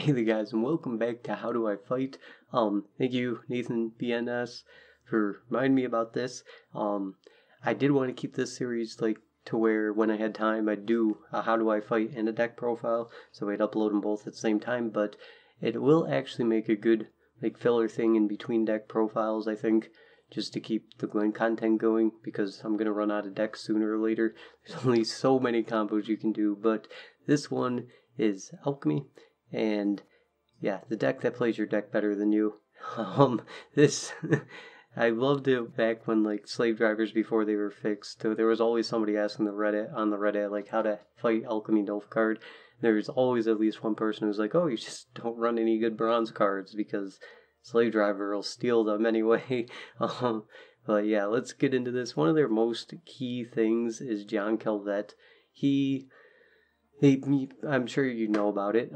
Hey there guys, and welcome back to How Do I Fight. Thank you Nathan BNS for reminding me about this. I did want to keep this series like to where when I had time I'd do a How Do I Fight and a deck profile, so I'd upload them both at the same time, but it will actually make a good like filler thing in between deck profiles, I think, just to keep the Gwent content going, because I'm gonna run out of decks sooner or later. There's only so many combos you can do, but this one is Alchemy. And yeah, the deck that plays your deck better than you. This I loved it back when like slave drivers before they were fixed. So there was always somebody asking the Reddit like how to fight Alchemy Nilfgaard. There's always at least one person who's like, oh, you just don't run any good bronze cards because slave driver will steal them anyway. But yeah, let's get into this. One of their most key things is John Calvet. I'm sure you know about it.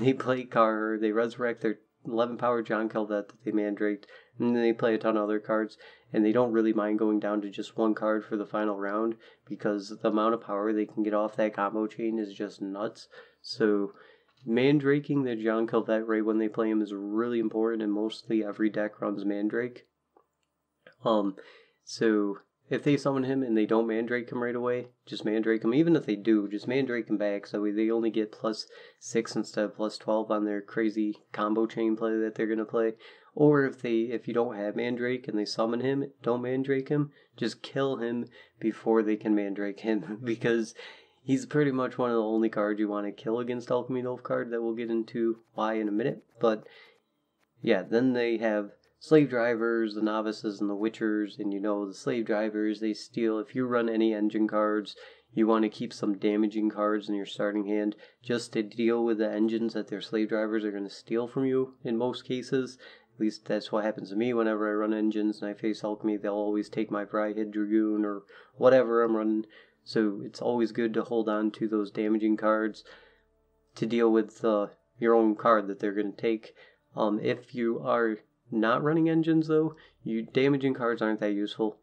They play they resurrect their 11 power John Calvet that they mandraked, and then they play a ton of other cards, and they don't really mind going down to just one card for the final round, because the amount of power they can get off that combo chain is just nuts. So mandraking the John Calvet right when they play him is really important, and mostly every deck runs mandrake. So if they summon him and they don't mandrake him right away, just mandrake him. Even if they do, just mandrake him back, so they only get +6 instead of +12 on their crazy combo chain play that they're gonna play. Or if you don't have mandrake and they summon him, don't mandrake him, just kill him before they can mandrake him, because he's pretty much one of the only cards you want to kill against Alchemy Nilfgaard, that we'll get into why in a minute. But yeah, then they have slave drivers, the novices, and the witchers. And the slave drivers, they steal. If you run any engine cards, you want to keep some damaging cards in your starting hand just to deal with the engines that their slave drivers are going to steal from you in most cases. At least that's what happens to me whenever I run engines and I face Alchemy. They'll always take my Bride Dragoon or whatever I'm running. So it's always good to hold on to those damaging cards to deal with your own card that they're going to take. If you are not running engines, though, damaging cards aren't that useful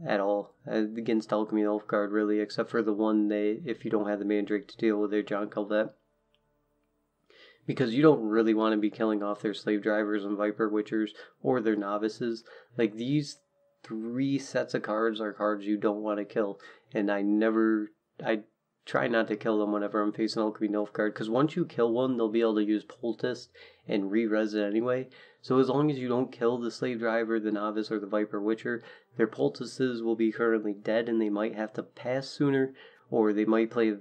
at all against Alchemy Nilfgaard, really, except for the one if you don't have the Mandrake to deal with their John Calvet. Because you don't really want to be killing off their slave drivers and Viper Witchers or their novices. Like, these 3 sets of cards are cards you don't want to kill, and I try not to kill them whenever I'm facing Alchemy Nilfgaard, because once you kill one, they'll be able to use Poultice and re-res it anyway. So as long as you don't kill the slave driver, the novice, or the Viper Witcher, their poultices will be currently dead, and they might have to pass sooner, or they might play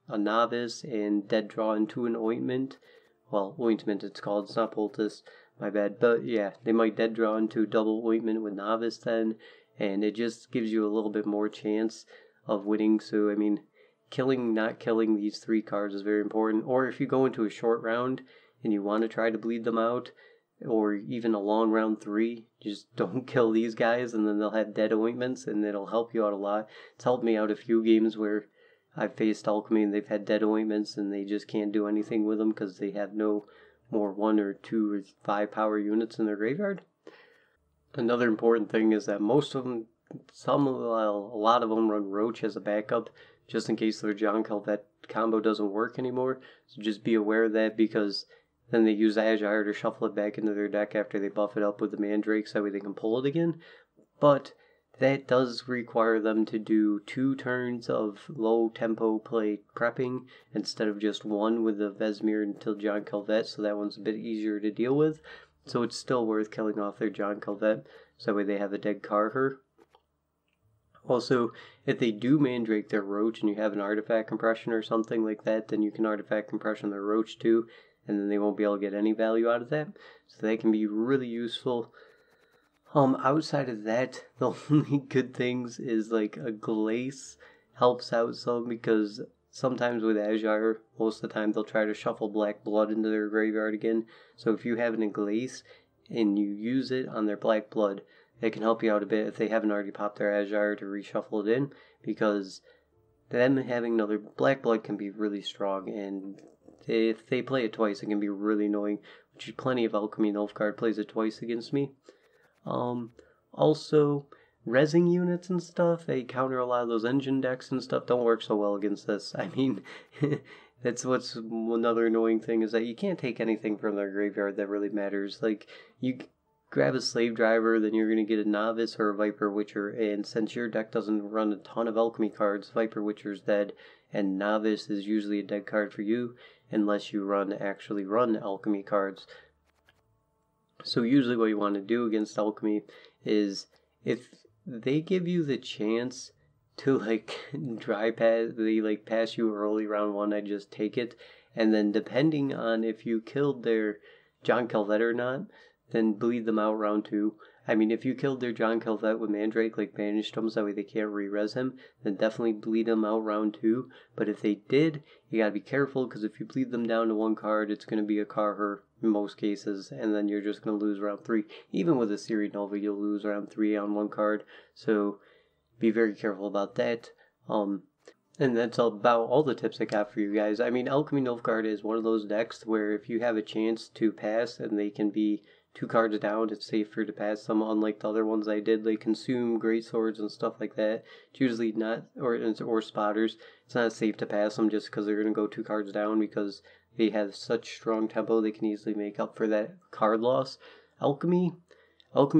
a novice and dead draw into an ointment. Well, ointment it's called, it's not poultice, my bad. But yeah, they might dead draw into double ointment with novice then, and it just gives you a little bit more chance of winning. So I mean, not killing these 3 cards is very important. Or if you go into a short round and you want to try to bleed them out, or even a long round 3, just don't kill these guys, and then they'll have dead ointments, and it'll help you out a lot. It's helped me out a few games where I've faced Alchemy and they've had dead ointments and they just can't do anything with them because they have no more 1 or 2 or 5 power units in their graveyard. Another important thing is that most of them, a lot of them run Roach as a backup, just in case their John Calvet combo doesn't work anymore. So just be aware of that, because then they use Azure to shuffle it back into their deck after they buff it up with the Mandrakes, that way they can pull it again. But that does require them to do 2 turns of low tempo play prepping instead of just 1 with the Vesmir until John Calvet, so that one's a bit easier to deal with. So it's still worth killing off their John Calvet, so that way they have a dead Carher. Also, if they do Mandrake their Roach and you have an Artifact Compression or something like that, then you can Artifact Compression their Roach too, and then they won't be able to get any value out of that. So that can be really useful. Outside of that, the only good things is like a Glace helps out some, because sometimes with Azure, most of the time they'll try to shuffle Black Blood into their graveyard again. So if you have a Glace and you use it on their Black Blood, it can help you out a bit if they haven't already popped their Azure to reshuffle it in, because them having another Black Blood can be really strong, and if they play it twice, it can be really annoying, which plenty of Alchemy Nilfgaard plays it twice against me. Also, resing units and stuff, they counter a lot of those engine decks and stuff, don't work so well against this. I mean, That's what's another annoying thing is that you can't take anything from their graveyard that really matters. Like, you grab a slave driver, then you're going to get a novice or a Viper Witcher, and since your deck doesn't run a ton of alchemy cards, Viper Witcher's dead, and novice is usually a dead card for you, unless you actually run alchemy cards. So usually what you want to do against alchemy is, if they give you the chance to like dry pass, they like pass you early round 1, I just take it, and then depending on if you killed their John Calvet or not, then bleed them out round 2. I mean, if you killed their John Calvet with Mandrake, like banished them so that way they can't re-res him, then definitely bleed them out round 2. But if they did, you gotta be careful, because if you bleed them down to 1 card, it's gonna be a Carher in most cases, and then you're just gonna lose round 3. Even with a Series Nova, you'll lose round 3 on 1 card, so be very careful about that. And that's about all the tips I got for you guys. I mean, Alchemy Nilfgaard is one of those decks where if you have a chance to pass and they can be 2 cards down, it's safer to pass them, unlike the other ones I did. They consume great swords and stuff like that. It's usually not, or spotters. It's not safe to pass them just because they're going to go 2 cards down, because they have such strong tempo they can easily make up for that card loss. Alchemy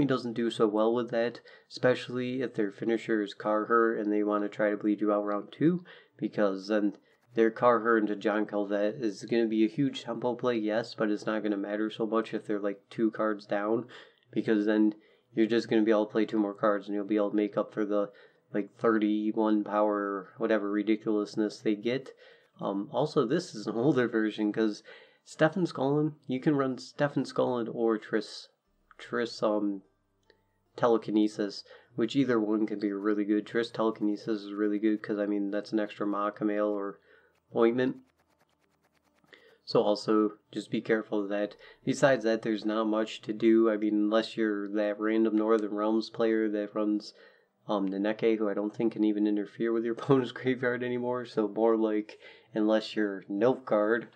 doesn't do so well with that, especially if their finisher is Carher and they want to try to bleed you out round 2, because then their Carher into John Calvet is going to be a huge tempo play, yes, but it's not going to matter so much if they're like 2 cards down, because then you're just going to be able to play 2 more cards and you'll be able to make up for the like 31 power or whatever ridiculousness they get. Also, this is an older version, because Stefan Skolin, you can run Stefan Skolin or Triss Telekinesis, which either one can be really good. Triss Telekinesis is really good because, I mean, that's an extra Machimail or Ointment. So also, just be careful of that. Besides that, there's not much to do. I mean, unless you're that random Northern Realms player that runs Neneke, who I don't think can even interfere with your opponent's graveyard anymore. So more like, unless you're Nilfgaard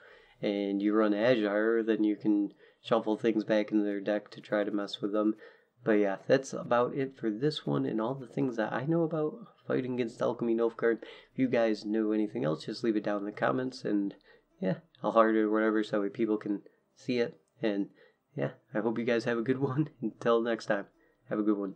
and you run Azure, then you can shuffle things back into their deck to try to mess with them. But yeah, that's about it for this one and all the things that I know about fighting against Alchemy Nilfgaard. If you guys know anything else, just leave it down in the comments, and yeah, I'll heart it or whatever so that people can see it. And yeah, I hope you guys have a good one. Until next time, have a good one.